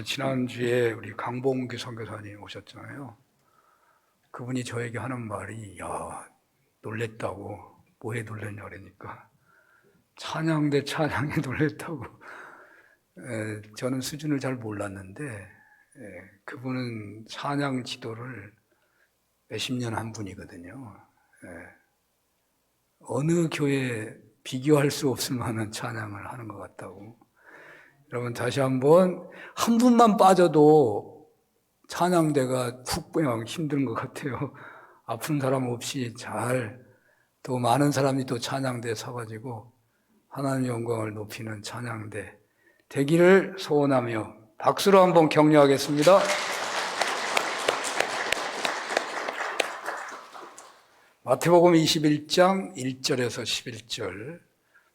지난주에 우리 강봉규 선교사님 오셨잖아요. 그분이 저에게 하는 말이 놀랬다고. 뭐에 놀랬냐 그러니까 찬양대 찬양에 놀랬다고. 저는 수준을 잘 몰랐는데 그분은 찬양 지도를 몇십 년 한 분이거든요. 어느 교회에 비교할 수 없을 만한 찬양을 하는 것 같다고. 여러분 다시 한번 한 분만 빠져도 찬양대가 푹 그냥 힘든 것 같아요. 아픈 사람 없이 잘, 또 많은 사람이 또 찬양대에 서가지고 하나님 영광을 높이는 찬양대 되기를 소원하며 박수로 한번 격려하겠습니다. 마태복음 21장 1절에서 11절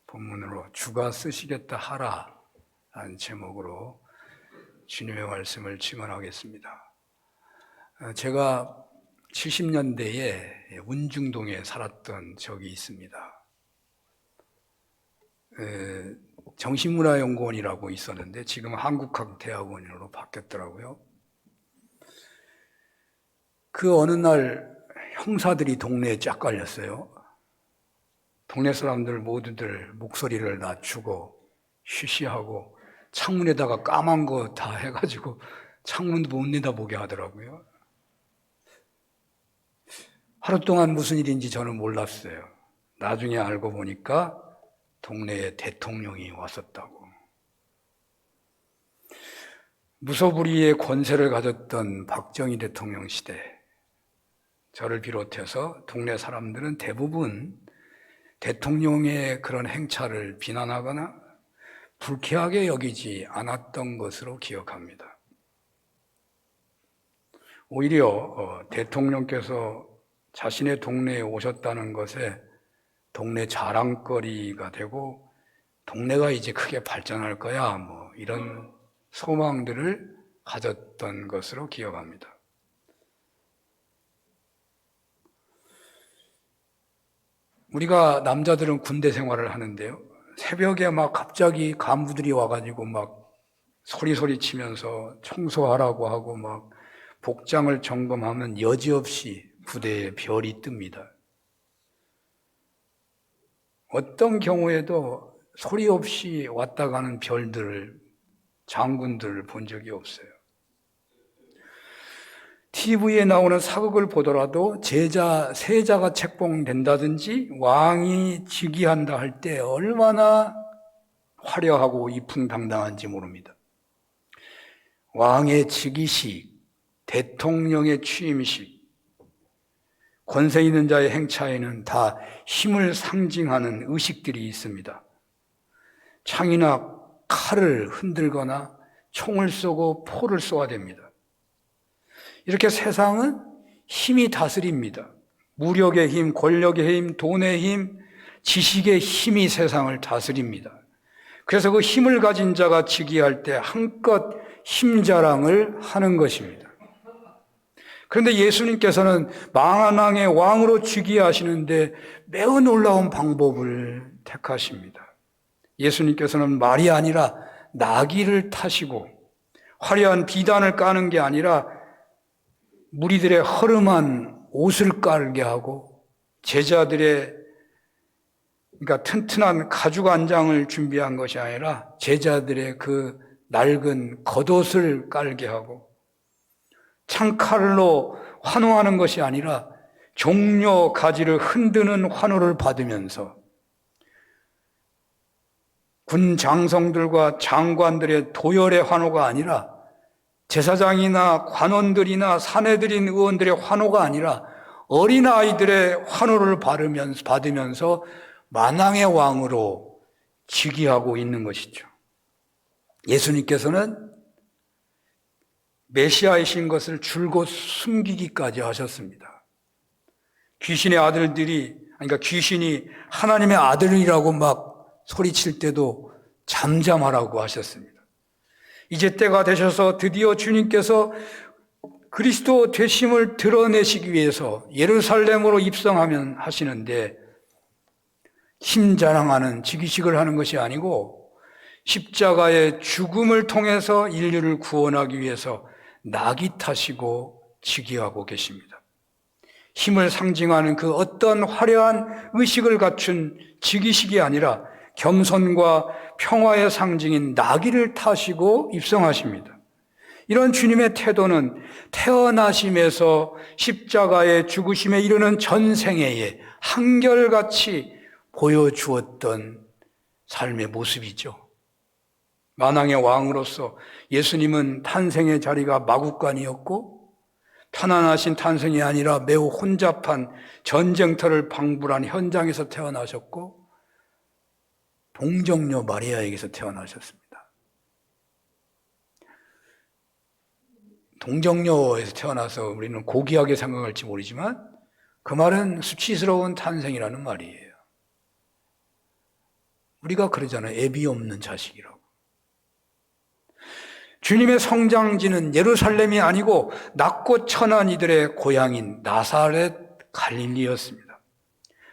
본문으로 주가 쓰시겠다 하라 라는 제목으로 주님의 말씀을 증언하겠습니다. 제가 70년대에 운중동에 살았던 적이 있습니다. 정신문화연구원이라고 있었는데 지금 한국학대학원으로 바뀌었더라고요. 그 어느 날 형사들이 동네에 쫙 깔렸어요. 동네 사람들 모두들 목소리를 낮추고 쉬쉬하고 창문에다가 까만 거 다 해가지고 창문도 못 내다보게 하더라고요. 하루 동안 무슨 일인지 저는 몰랐어요. 나중에 알고 보니까 동네에 대통령이 왔었다고. 무소불위의 권세를 가졌던 박정희 대통령 시대, 저를 비롯해서 동네 사람들은 대부분 대통령의 그런 행차를 비난하거나 불쾌하게 여기지 않았던 것으로 기억합니다. 오히려 대통령께서 자신의 동네에 오셨다는 것에 동네 자랑거리가 되고 동네가 이제 크게 발전할 거야 이런 소망들을 가졌던 것으로 기억합니다. 우리가 남자들은 군대 생활을 하는데요. 새벽에 막 갑자기 간부들이 와가지고 막 소리 치면서 청소하라고 하고 막 복장을 점검하면 여지없이 부대에 별이 뜹니다. 어떤 경우에도 소리 없이 왔다 가는 별들을, 장군들을 본 적이 없어요. TV에 나오는 사극을 보더라도 세자가 책봉된다든지 왕이 즉위한다 할 때 얼마나 화려하고 이풍당당한지 모릅니다. 왕의 즉위식, 대통령의 취임식, 권세 있는 자의 행차에는 다 힘을 상징하는 의식들이 있습니다. 창이나 칼을 흔들거나 총을 쏘고 포를 쏘아야 됩니다. 이렇게 세상은 힘이 다스립니다. 무력의 힘, 권력의 힘, 돈의 힘, 지식의 힘이 세상을 다스립니다. 그래서 그 힘을 가진 자가 즉위할 때 한껏 힘자랑을 하는 것입니다. 그런데 예수님께서는 만왕의 왕으로 즉위하시는데 매우 놀라운 방법을 택하십니다. 예수님께서는 말이 아니라 나귀를 타시고 화려한 비단을 까는 게 아니라 무리들의 허름한 옷을 깔게 하고 제자들의 그러니까 튼튼한 가죽 안장을 준비한 것이 아니라 제자들의 그 낡은 겉옷을 깔게 하고 창칼로 환호하는 것이 아니라 종려 가지를 흔드는 환호를 받으면서 군 장성들과 장관들의 도열의 환호가 아니라 제사장이나 관원들이나 사내들인 의원들의 환호가 아니라 어린아이들의 환호를 받으면서 만왕의 왕으로 즉위하고 있는 것이죠. 예수님께서는 메시아이신 것을 줄곧 숨기기까지 하셨습니다. 귀신의 아들들이, 그러니까 귀신이 하나님의 아들이라고 막 소리칠 때도 잠잠하라고 하셨습니다. 이제 때가 되셔서 드디어 주님께서 그리스도 되심을 드러내시기 위해서 예루살렘으로 입성하면 하시는데 힘 자랑하는 즉위식을 하는 것이 아니고 십자가의 죽음을 통해서 인류를 구원하기 위해서 낙이 타시고 즉위하고 계십니다. 힘을 상징하는 그 어떤 화려한 의식을 갖춘 즉위식이 아니라 겸손과 평화의 상징인 나귀를 타시고 입성하십니다. 이런 주님의 태도는 태어나심에서 십자가의 죽으심에 이르는 전생애에 한결같이 보여주었던 삶의 모습이죠. 만왕의 왕으로서 예수님은 탄생의 자리가 마구간이었고 편안하신 탄생이 아니라 매우 혼잡한 전쟁터를 방불한 현장에서 태어나셨고 동정녀 마리아에게서 태어나셨습니다. 동정녀에서 태어나서 우리는 고귀하게 생각할지 모르지만 그 말은 수치스러운 탄생이라는 말이에요. 우리가 그러잖아요. 애비 없는 자식이라고. 주님의 성장지는 예루살렘이 아니고 낮고 천한 이들의 고향인 나사렛 갈릴리였습니다.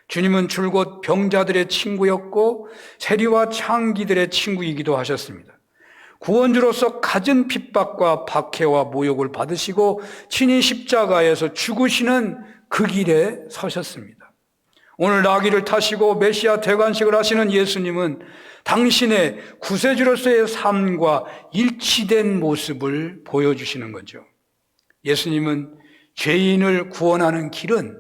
주님은 줄곧 병자들의 친구였고 세리와 창기들의 친구이기도 하셨습니다. 구원주로서 갖은 핍박과 박해와 모욕을 받으시고 친히 십자가에서 죽으시는 그 길에 서셨습니다. 오늘 나귀를 타시고 메시아 대관식을 하시는 예수님은 당신의 구세주로서의 삶과 일치된 모습을 보여주시는 거죠. 예수님은 죄인을 구원하는 길은,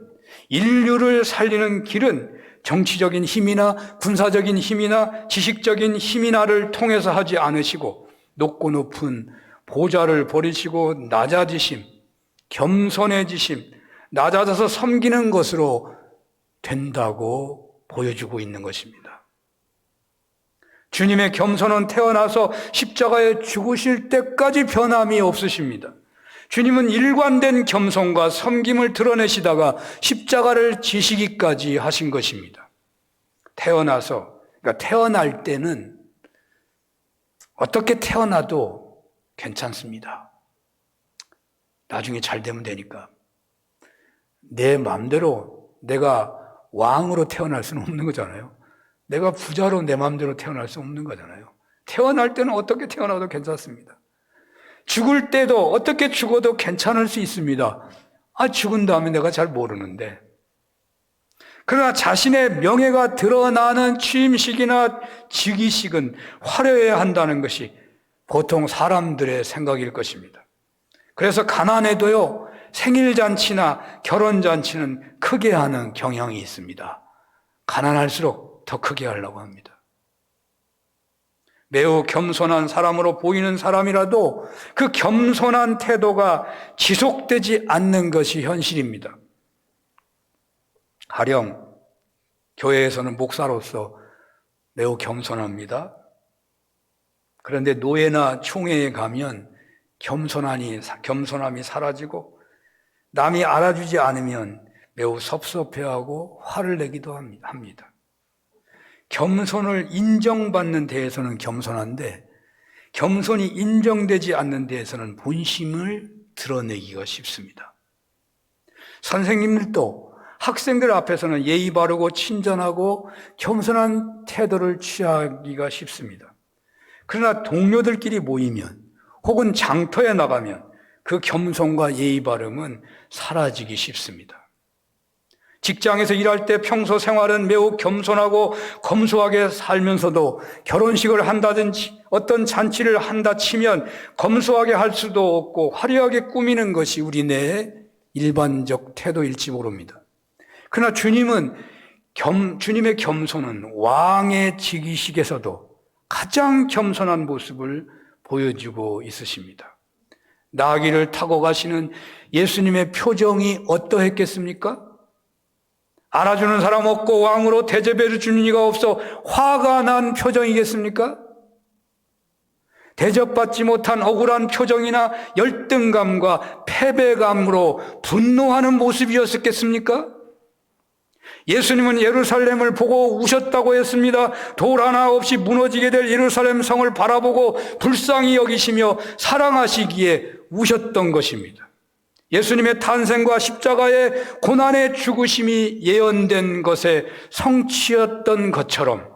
인류를 살리는 길은 정치적인 힘이나 군사적인 힘이나 지식적인 힘이나를 통해서 하지 않으시고 높고 높은 보좌를 버리시고 낮아지심, 겸손해지심, 낮아져서 섬기는 것으로 된다고 보여주고 있는 것입니다. 주님의 겸손은 태어나서 십자가에 죽으실 때까지 변함이 없으십니다. 주님은 일관된 겸손과 섬김을 드러내시다가 십자가를 지시기까지 하신 것입니다. 그러니까 태어날 때는 어떻게 태어나도 괜찮습니다. 나중에 잘 되면 되니까. 내 마음대로 내가 왕으로 태어날 수는 없는 거잖아요. 내가 부자로 내 마음대로 태어날 수 없는 거잖아요. 태어날 때는 어떻게 태어나도 괜찮습니다. 죽을 때도 어떻게 죽어도 괜찮을 수 있습니다. 죽은 다음에 내가 잘 모르는데. 그러나 자신의 명예가 드러나는 취임식이나 즉위식은 화려해야 한다는 것이 보통 사람들의 생각일 것입니다. 그래서 가난해도요, 생일잔치나 결혼잔치는 크게 하는 경향이 있습니다. 가난할수록 더 크게 하려고 합니다. 매우 겸손한 사람으로 보이는 사람이라도 그 겸손한 태도가 지속되지 않는 것이 현실입니다. 가령 교회에서는 목사로서 매우 겸손합니다. 그런데 노예나 총회에 가면 겸손함이 사라지고 남이 알아주지 않으면 매우 섭섭해하고 화를 내기도 합니다. 겸손을 인정받는 데에서는 겸손한데 겸손이 인정되지 않는 데에서는 본심을 드러내기가 쉽습니다. 선생님들도 학생들 앞에서는 예의 바르고 친절하고 겸손한 태도를 취하기가 쉽습니다. 그러나 동료들끼리 모이면 혹은 장터에 나가면 그 겸손과 예의 바름은 사라지기 쉽습니다. 직장에서 일할 때 평소 생활은 매우 겸손하고 검소하게 살면서도 결혼식을 한다든지 어떤 잔치를 한다 치면 검소하게 할 수도 없고 화려하게 꾸미는 것이 우리네의 일반적 태도일지 모릅니다. 그러나 주님의 겸손은 왕의 즉위식에서도 가장 겸손한 모습을 보여주고 있으십니다. 나귀를 타고 가시는 예수님의 표정이 어떠했겠습니까? 알아주는 사람 없고 왕으로 대접해 주는 이가 없어 화가 난 표정이겠습니까? 대접받지 못한 억울한 표정이나 열등감과 패배감으로 분노하는 모습이었겠습니까? 예수님은 예루살렘을 보고 우셨다고 했습니다. 돌 하나 없이 무너지게 될 예루살렘 성을 바라보고 불쌍히 여기시며 사랑하시기에 우셨던 것입니다. 예수님의 탄생과 십자가의 고난의 죽으심이 예언된 것의 성취였던 것처럼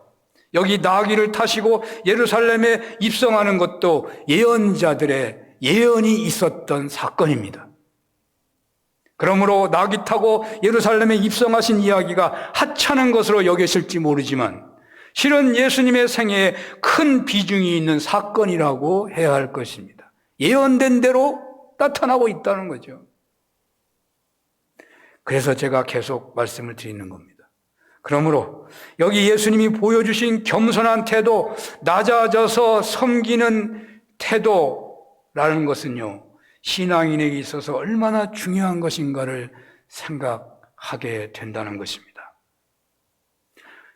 여기 나귀를 타시고 예루살렘에 입성하는 것도 예언자들의 예언이 있었던 사건입니다. 그러므로 나귀 타고 예루살렘에 입성하신 이야기가 하찮은 것으로 여기실지 모르지만 실은 예수님의 생애에 큰 비중이 있는 사건이라고 해야 할 것입니다. 예언된 대로 나타나고 있다는 거죠. 그래서 제가 계속 말씀을 드리는 겁니다. 그러므로 여기 예수님이 보여주신 겸손한 태도, 낮아져서 섬기는 태도라는 것은요, 신앙인에게 있어서 얼마나 중요한 것인가를 생각하게 된다는 것입니다.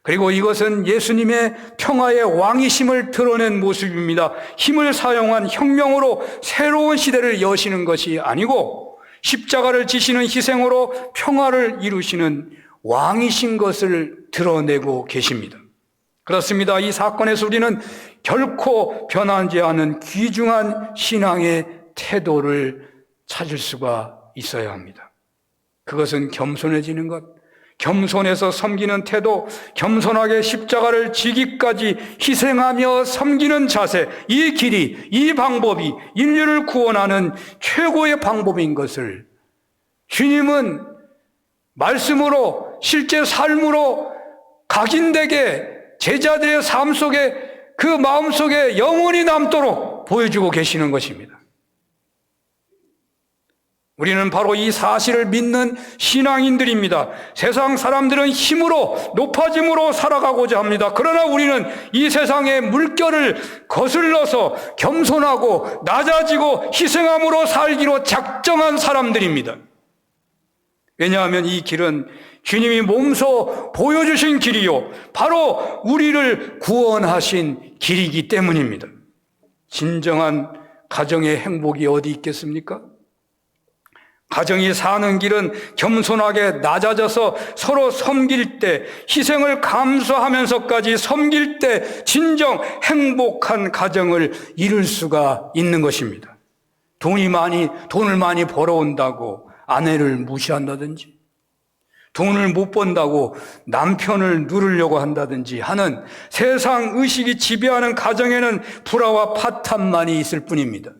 그리고 이것은 예수님의 평화의 왕이심을 드러낸 모습입니다. 힘을 사용한 혁명으로 새로운 시대를 여시는 것이 아니고 십자가를 지시는 희생으로 평화를 이루시는 왕이신 것을 드러내고 계십니다. 그렇습니다. 이 사건에서 우리는 결코 변하지 않은 귀중한 신앙의 태도를 찾을 수가 있어야 합니다. 그것은 겸손해지는 것, 겸손해서 섬기는 태도, 겸손하게 십자가를 지기까지 희생하며 섬기는 자세, 이 길이, 이 방법이 인류를 구원하는 최고의 방법인 것을 주님은 말씀으로, 실제 삶으로 각인되게 제자들의 삶 속에, 그 마음 속에 영원히 남도록 보여주고 계시는 것입니다. 우리는 바로 이 사실을 믿는 신앙인들입니다. 세상 사람들은 힘으로, 높아짐으로 살아가고자 합니다. 그러나 우리는 이 세상의 물결을 거슬러서 겸손하고 낮아지고 희생함으로 살기로 작정한 사람들입니다. 왜냐하면 이 길은 주님이 몸소 보여주신 길이요, 바로 우리를 구원하신 길이기 때문입니다. 진정한 가정의 행복이 어디 있겠습니까? 가정이 사는 길은 겸손하게 낮아져서 서로 섬길 때, 희생을 감수하면서까지 섬길 때 진정 행복한 가정을 이룰 수가 있는 것입니다. 돈을 많이 벌어온다고 아내를 무시한다든지, 돈을 못 번다고 남편을 누르려고 한다든지 하는 세상 의식이 지배하는 가정에는 불화와 파탄만이 있을 뿐입니다.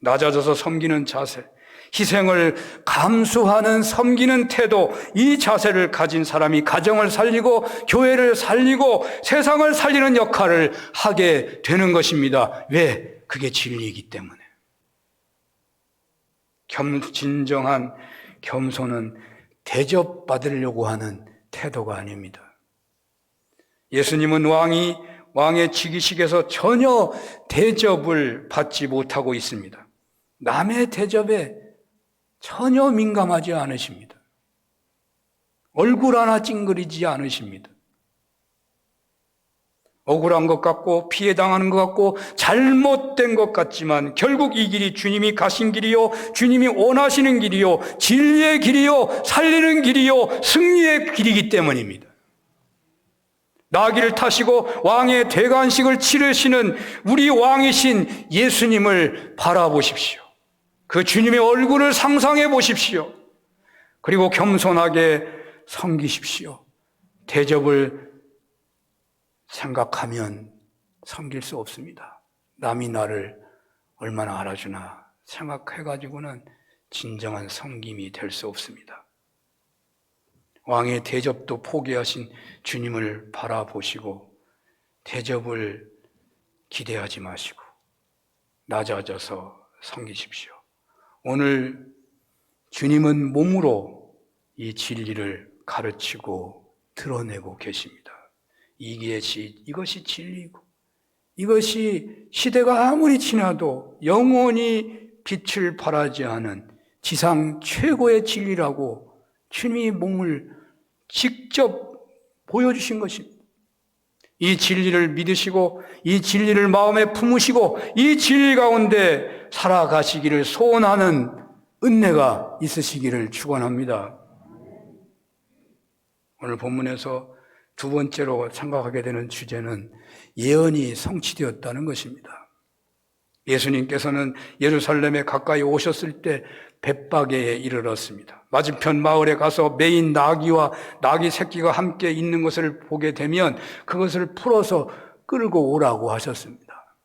낮아져서 섬기는 자세, 희생을 감수하는 섬기는 태도, 이 자세를 가진 사람이 가정을 살리고 교회를 살리고 세상을 살리는 역할을 하게 되는 것입니다. 왜? 그게 진리이기 때문에. 진정한 겸손은 대접받으려고 하는 태도가 아닙니다. 예수님은 왕의 즉위식에서 전혀 대접을 받지 못하고 있습니다. 남의 대접에 전혀 민감하지 않으십니다. 얼굴 하나 찡그리지 않으십니다. 억울한 것 같고 피해당하는 것 같고 잘못된 것 같지만 결국 이 길이 주님이 가신 길이요, 주님이 원하시는 길이요, 진리의 길이요, 살리는 길이요, 승리의 길이기 때문입니다. 나귀를 타시고 왕의 대관식을 치르시는 우리 왕이신 예수님을 바라보십시오. 그 주님의 얼굴을 상상해 보십시오. 그리고 겸손하게 섬기십시오. 대접을 생각하면 섬길 수 없습니다. 남이 나를 얼마나 알아주나 생각해가지고는 진정한 섬김이 될 수 없습니다. 왕의 대접도 포기하신 주님을 바라보시고 대접을 기대하지 마시고 낮아져서 섬기십시오. 오늘 주님은 몸으로 이 진리를 가르치고 드러내고 계십니다. 이것이 진리고 이것이 시대가 아무리 지나도 영원히 빛을 발하지 않은 지상 최고의 진리라고 주님이 몸을 직접 보여주신 것입니다. 이 진리를 믿으시고 이 진리를 마음에 품으시고 이 진리 가운데 살아가시기를 소원하는 은혜가 있으시기를 축원합니다. 오늘 본문에서 두 번째로 생각하게 되는 주제는 예언이 성취되었다는 것입니다. 예수님께서는 예루살렘에 가까이 오셨을 때 벳바게에 이르렀습니다. 맞은편 마을에 가서 매인 나귀와 나귀 새끼가 함께 있는 것을 보게 되면 그것을 풀어서 끌고 오라고 하셨습니다.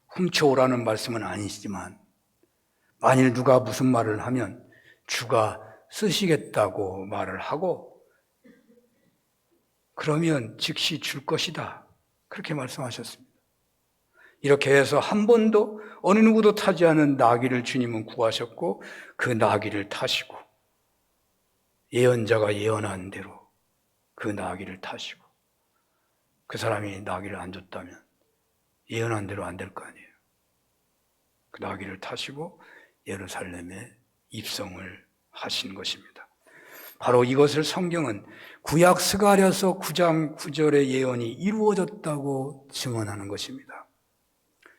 훔쳐오라는 말씀은 아니시지만 만일 누가 무슨 말을 하면 주가 쓰시겠다고 말을 하고 그러면 즉시 줄 것이다. 그렇게 말씀하셨습니다. 이렇게 해서 한 번도 어느 누구도 타지 않은 나귀를 주님은 구하셨고 그 나귀를 타시고 예언자가 예언한 대로 그 나귀를 타시고 그 사람이 나귀를 안 줬다면 예언한 대로 안 될 거 아니에요. 그 나귀를 타시고 예루살렘에 입성을 하신 것입니다. 바로 이것을 성경은 구약 스가랴서 9장 9절의 예언이 이루어졌다고 증언하는 것입니다.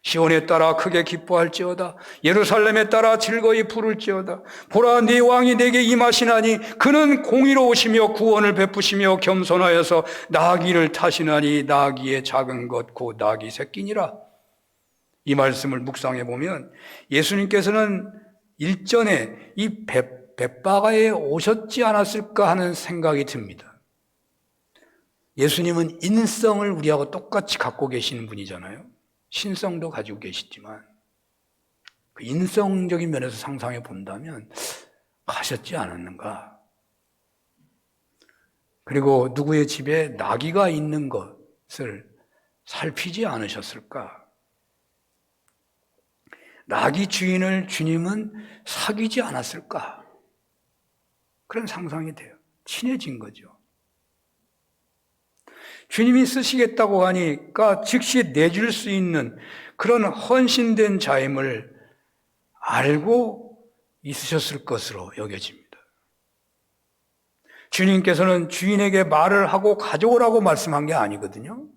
시온에 따라 크게 기뻐할지어다. 예루살렘에 따라 즐거이 부를지어다. 보라, 네 왕이 내게 임하시나니 그는 공의로우시며 구원을 베푸시며 겸손하여서 나귀를 타시나니 나귀의 작은 것 곧 나귀 새끼니라. 이 말씀을 묵상해 보면 예수님께서는 일전에 이 벳바가에 오셨지 않았을까 하는 생각이 듭니다. 예수님은 인성을 우리하고 똑같이 갖고 계시는 분이잖아요. 신성도 가지고 계시지만 그 인성적인 면에서 상상해 본다면 가셨지 않았는가. 그리고 누구의 집에 나귀가 있는 것을 살피지 않으셨을까. 나귀 주인을 주님은 사귀지 않았을까. 그런 상상이 돼요. 친해진 거죠. 주님이 쓰시겠다고 하니까 즉시 내줄 수 있는 그런 헌신된 자임을 알고 있으셨을 것으로 여겨집니다. 주님께서는 주인에게 말을 하고 가져오라고 말씀한 게 아니거든요.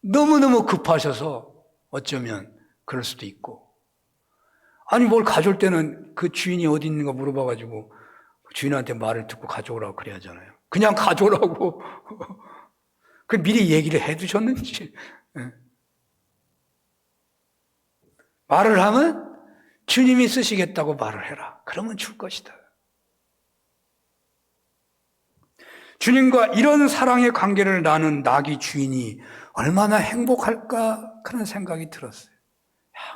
너무너무 급하셔서 어쩌면 그럴 수도 있고, 아니 뭘 가져올 때는 그 주인이 어디 있는가 물어봐가지고 주인한테 말을 듣고 가져오라고 그래야 하잖아요. 그냥 가져오라고 그 미리 얘기를 해두셨는지. 말을 하면 주님이 쓰시겠다고 말을 해라. 그러면 줄 것이다. 주님과 이런 사랑의 관계를 나눈 나귀 주인이 얼마나 행복할까 그런 생각이 들었어요.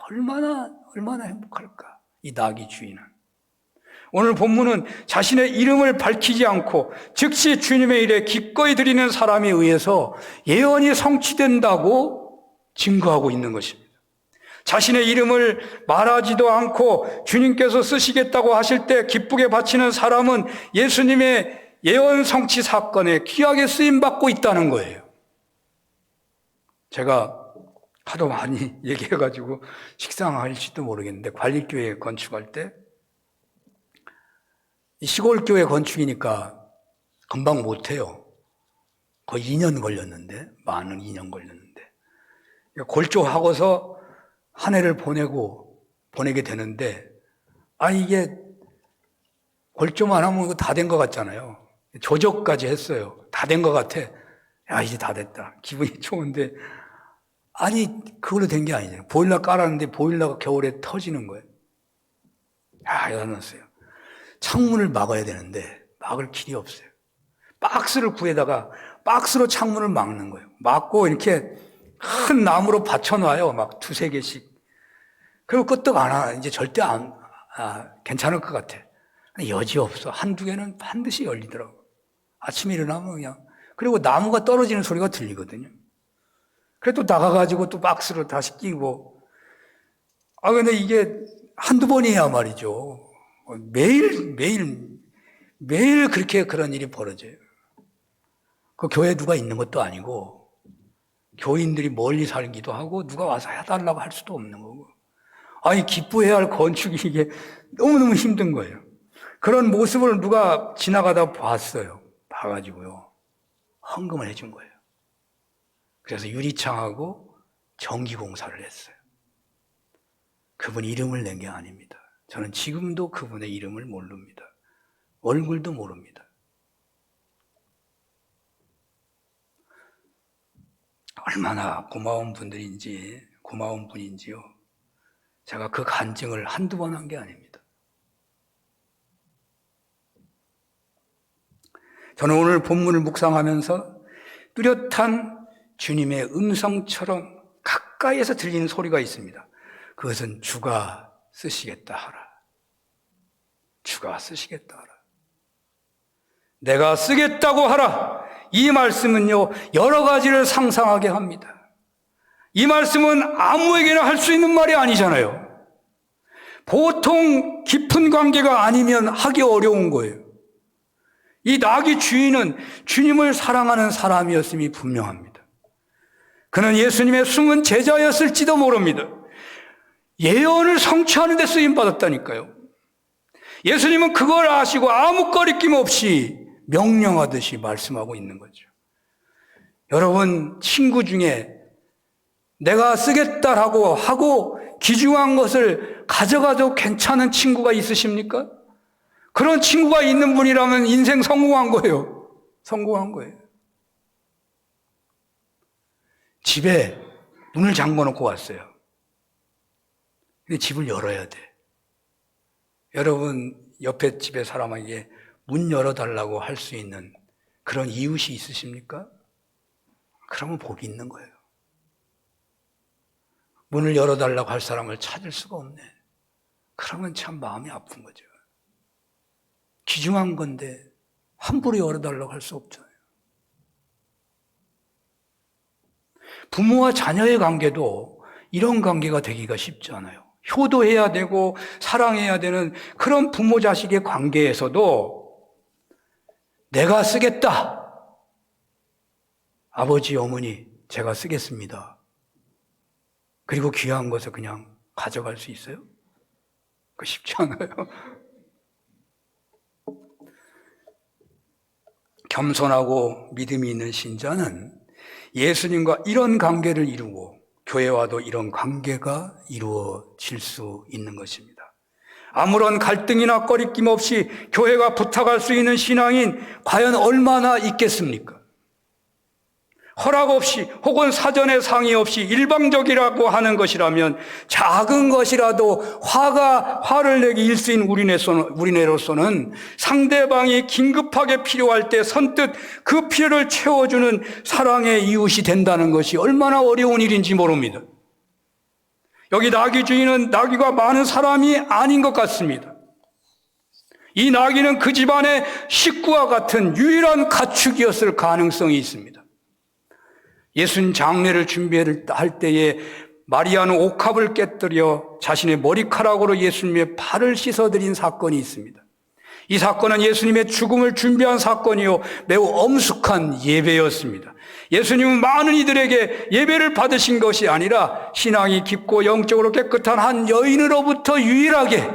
얼마나 행복할까 이 나귀 주인은. 오늘 본문은 자신의 이름을 밝히지 않고 즉시 주님의 일에 기꺼이 드리는 사람에 의해서 예언이 성취된다고 증거하고 있는 것입니다. 자신의 이름을 말하지도 않고 주님께서 쓰시겠다고 하실 때 기쁘게 바치는 사람은 예수님의 예언 성취 사건에 귀하게 쓰임받고 있다는 거예요. 제가 하도 많이 얘기해가지고 식상할지도 모르겠는데 관리교회 건축할 때 시골교회 건축이니까 금방 못해요. 거의 2년 걸렸는데, 많은 2년 걸렸는데. 골조하고서 한 해를 보내게 되는데, 이게 골조만 하면 다 된 것 같잖아요. 조적까지 했어요. 다 된 것 같아. 이제 다 됐다. 기분이 좋은데, 그걸로 된 게 아니잖아요. 보일러 깔았는데 보일러가 겨울에 터지는 거예요. 열어놨어요. 창문을 막아야 되는데 막을 길이 없어요. 박스를 구해다가 박스로 창문을 막는 거예요. 막고 이렇게 큰 나무로 받쳐놔요. 막 2-3개씩. 그리고 끄떡 안 와. 이제 절대 괜찮을 것 같아. 여지없어. 1-2개는 반드시 열리더라고. 아침에 일어나면 그냥. 그리고 나무가 떨어지는 소리가 들리거든요. 그래도 나가가지고 또 박스로 다시 끼고. 근데 이게 1-2번이야 말이죠. 매일 그렇게 그런 일이 벌어져요. 그 교회에 누가 있는 것도 아니고, 교인들이 멀리 살기도 하고, 누가 와서 해달라고 할 수도 없는 거고. 기뻐해야 할 건축이 이게 너무너무 힘든 거예요. 그런 모습을 누가 지나가다 봤어요. 봐가지고요. 헌금을 해준 거예요. 그래서 유리창하고 전기공사를 했어요. 그분 이름을 낸 게 아닙니다. 저는 지금도 그분의 이름을 모릅니다. 얼굴도 모릅니다. 얼마나 고마운 분인지요. 제가 그 간증을 한두 번 한 게 아닙니다. 저는 오늘 본문을 묵상하면서 뚜렷한 주님의 음성처럼 가까이에서 들리는 소리가 있습니다. 그것은 주가 쓰시겠다 하라. 주가 쓰시겠다 하라. 내가 쓰겠다고 하라. 이 말씀은요, 여러 가지를 상상하게 합니다. 이 말씀은 아무에게나 할 수 있는 말이 아니잖아요. 보통 깊은 관계가 아니면 하기 어려운 거예요. 이 나귀 주인은 주님을 사랑하는 사람이었음이 분명합니다. 그는 예수님의 숨은 제자였을지도 모릅니다. 예언을 성취하는 데 쓰임받았다니까요. 예수님은 그걸 아시고 아무 거리낌 없이 명령하듯이 말씀하고 있는 거죠. 여러분, 친구 중에 내가 쓰겠다라고 하고 귀중한 것을 가져가도 괜찮은 친구가 있으십니까? 그런 친구가 있는 분이라면 인생 성공한 거예요. 성공한 거예요. 집에 문을 잠궈 놓고 왔어요. 근데 집을 열어야 돼. 여러분, 옆에 집의 사람에게 문 열어달라고 할 수 있는 그런 이웃이 있으십니까? 그러면 복이 있는 거예요. 문을 열어달라고 할 사람을 찾을 수가 없네. 그러면 참 마음이 아픈 거죠. 귀중한 건데 함부로 열어달라고 할 수 없잖아요. 부모와 자녀의 관계도 이런 관계가 되기가 쉽지 않아요. 효도해야 되고 사랑해야 되는 그런 부모 자식의 관계에서도 내가 쓰겠다. 아버지, 어머니, 제가 쓰겠습니다. 그리고 귀한 것을 그냥 가져갈 수 있어요? 그거 쉽지 않아요. 겸손하고 믿음이 있는 신자는 예수님과 이런 관계를 이루고 교회와도 이런 관계가 이루어질 수 있는 것입니다. 아무런 갈등이나 꺼리낌 없이 교회가 부탁할 수 있는 신앙인 과연 얼마나 있겠습니까? 허락 없이 혹은 사전에 상의 없이 일방적이라고 하는 것이라면 작은 것이라도 화를 내기 일수인 우리네로서는 상대방이 긴급하게 필요할 때 선뜻 그 필요를 채워주는 사랑의 이웃이 된다는 것이 얼마나 어려운 일인지 모릅니다. 여기 나귀 주인은 나귀가 많은 사람이 아닌 것 같습니다. 이 나귀는 그 집안의 식구와 같은 유일한 가축이었을 가능성이 있습니다. 예수님 장례를 준비할 때에 마리아는 옥합을 깨뜨려 자신의 머리카락으로 예수님의 발을 씻어드린 사건이 있습니다. 이 사건은 예수님의 죽음을 준비한 사건이요 매우 엄숙한 예배였습니다. 예수님은 많은 이들에게 예배를 받으신 것이 아니라 신앙이 깊고 영적으로 깨끗한 한 여인으로부터 유일하게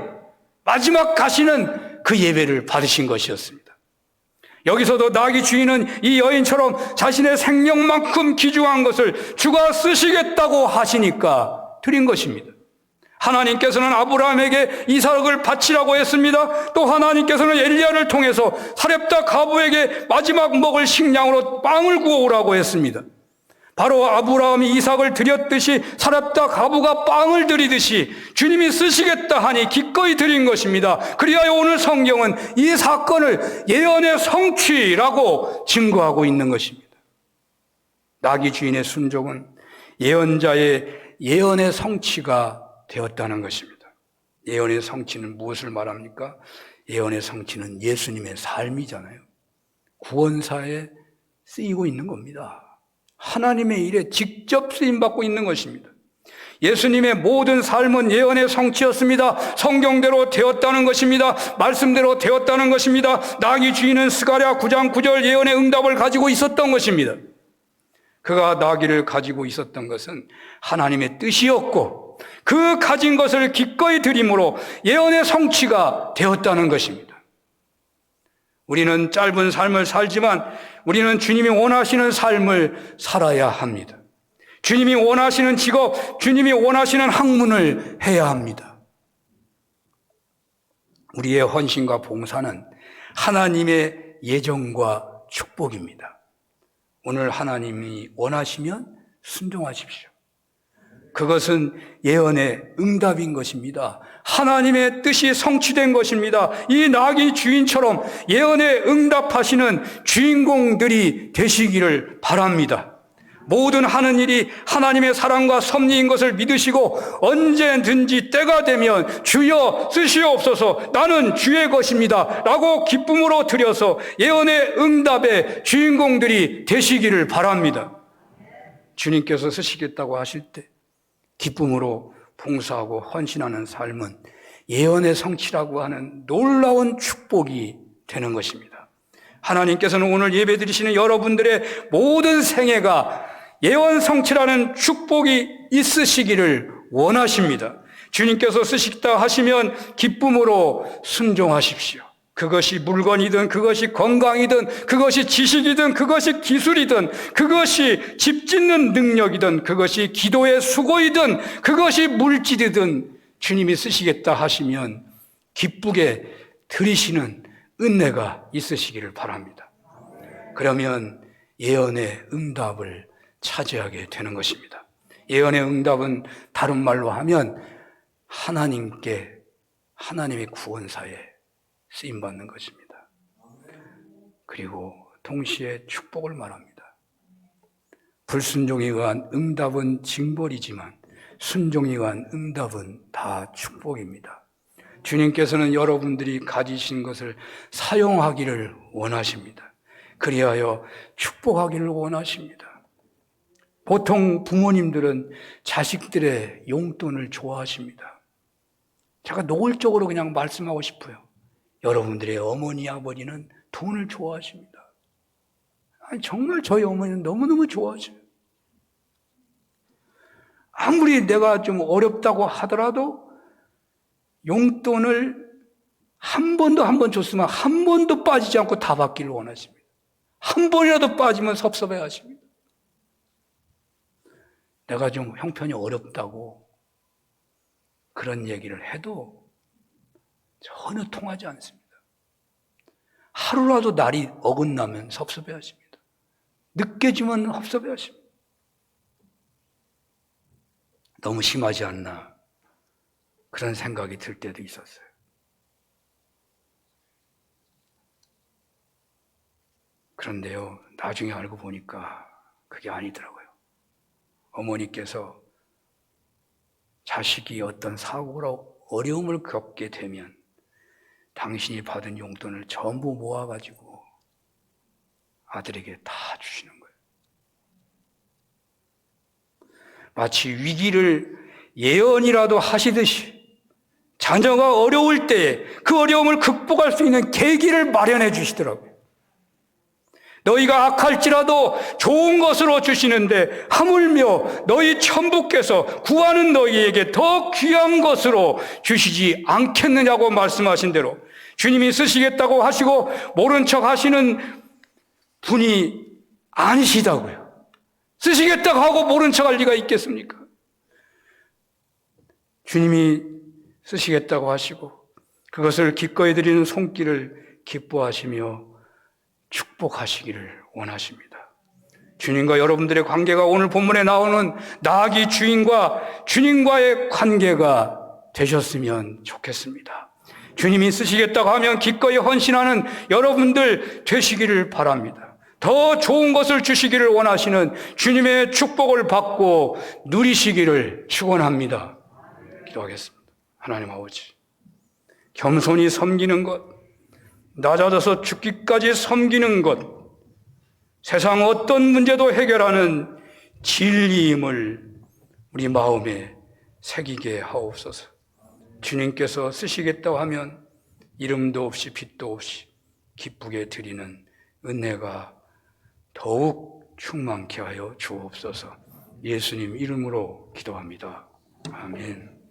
마지막 가시는 그 예배를 받으신 것이었습니다. 여기서도 나귀 주인은 이 여인처럼 자신의 생명만큼 귀중한 것을 주가 쓰시겠다고 하시니까 드린 것입니다. 하나님께서는 아브라함에게 이삭을 바치라고 했습니다. 또 하나님께서는 엘리야를 통해서 사렙다 가부에게 마지막 먹을 식량으로 빵을 구워오라고 했습니다. 바로 아브라함이 이삭을 드렸듯이 사렙다 가부가 빵을 드리듯이 주님이 쓰시겠다 하니 기꺼이 드린 것입니다. 그리하여 오늘 성경은 이 사건을 예언의 성취라고 증거하고 있는 것입니다. 나귀 주인의 순종은 예언자의 예언의 성취가 되었다는 것입니다. 예언의 성취는 무엇을 말합니까? 예언의 성취는 예수님의 삶이잖아요. 구원사에 쓰이고 있는 겁니다. 하나님의 일에 직접 쓰임받고 있는 것입니다. 예수님의 모든 삶은 예언의 성취였습니다. 성경대로 되었다는 것입니다. 말씀대로 되었다는 것입니다. 나귀 주인은 스가랴 9장 9절 예언의 응답을 가지고 있었던 것입니다. 그가 나귀를 가지고 있었던 것은 하나님의 뜻이었고 그 가진 것을 기꺼이 드림으로 예언의 성취가 되었다는 것입니다. 우리는 짧은 삶을 살지만 우리는 주님이 원하시는 삶을 살아야 합니다. 주님이 원하시는 직업, 주님이 원하시는 학문을 해야 합니다. 우리의 헌신과 봉사는 하나님의 예정과 축복입니다. 오늘 하나님이 원하시면 순종하십시오. 그것은 예언의 응답인 것입니다. 하나님의 뜻이 성취된 것입니다. 이 나귀 주인처럼 예언에 응답하시는 주인공들이 되시기를 바랍니다. 모든 하는 일이 하나님의 사랑과 섭리인 것을 믿으시고 언제든지 때가 되면 주여 쓰시옵소서, 나는 주의 것입니다 라고 기쁨으로 드려서 예언의 응답의 주인공들이 되시기를 바랍니다. 주님께서 쓰시겠다고 하실 때 기쁨으로 봉사하고 헌신하는 삶은 예언의 성취라고 하는 놀라운 축복이 되는 것입니다. 하나님께서는 오늘 예배드리시는 여러분들의 모든 생애가 예언 성취라는 축복이 있으시기를 원하십니다. 주님께서 쓰시겠다 하시면 기쁨으로 순종하십시오. 그것이 물건이든 그것이 건강이든 그것이 지식이든 그것이 기술이든 그것이 집 짓는 능력이든 그것이 기도의 수고이든 그것이 물질이든 주님이 쓰시겠다 하시면 기쁘게 드리시는 은혜가 있으시기를 바랍니다. 그러면 예언의 응답을 차지하게 되는 것입니다. 예언의 응답은 다른 말로 하면 하나님의 구원사에 쓰임받는 것입니다. 그리고 동시에 축복을 말합니다. 불순종에 의한 응답은 징벌이지만 순종에 의한 응답은 다 축복입니다. 주님께서는 여러분들이 가지신 것을 사용하기를 원하십니다. 그리하여 축복하기를 원하십니다. 보통 부모님들은 자식들의 용돈을 좋아하십니다. 제가 노골적으로 그냥 말씀하고 싶어요. 여러분들의 어머니, 아버지는 돈을 좋아하십니다. 아니, 정말 저희 어머니는 너무너무 좋아하셔요. 아무리 내가 좀 어렵다고 하더라도 용돈을 한 번 줬으면 한 번도 빠지지 않고 다 받기를 원하십니다. 한 번이라도 빠지면 섭섭해 하십니다. 내가 좀 형편이 어렵다고 그런 얘기를 해도 전혀 통하지 않습니다. 하루라도 날이 어긋나면 섭섭해 하십니다. 늦게 주면 섭섭해 하십니다. 너무 심하지 않나 그런 생각이 들 때도 있었어요. 그런데요, 나중에 알고 보니까 그게 아니더라고요. 어머니께서 자식이 어떤 사고로 어려움을 겪게 되면 당신이 받은 용돈을 전부 모아가지고 아들에게 다 주시는 거예요. 마치 위기를 예언이라도 하시듯이 자녀가 어려울 때에 그 어려움을 극복할 수 있는 계기를 마련해 주시더라고요. 너희가 악할지라도 좋은 것으로 주시는데 하물며 너희 천부께서 구하는 너희에게 더 귀한 것으로 주시지 않겠느냐고 말씀하신 대로 주님이 쓰시겠다고 하시고 모른 척 하시는 분이 아니시다고요. 쓰시겠다고 하고 모른 척 할 리가 있겠습니까? 주님이 쓰시겠다고 하시고 그것을 기꺼이 드리는 손길을 기뻐하시며 축복하시기를 원하십니다. 주님과 여러분들의 관계가 오늘 본문에 나오는 나귀 주인과 주님과의 관계가 되셨으면 좋겠습니다. 주님이 쓰시겠다고 하면 기꺼이 헌신하는 여러분들 되시기를 바랍니다. 더 좋은 것을 주시기를 원하시는 주님의 축복을 받고 누리시기를 축원합니다. 기도하겠습니다. 하나님 아버지, 겸손히 섬기는 것, 낮아져서 죽기까지 섬기는 것, 세상 어떤 문제도 해결하는 진리임을 우리 마음에 새기게 하옵소서. 주님께서 쓰시겠다고 하면 이름도 없이 빛도 없이 기쁘게 드리는 은혜가 더욱 충만케 하여 주옵소서. 예수님 이름으로 기도합니다. 아멘.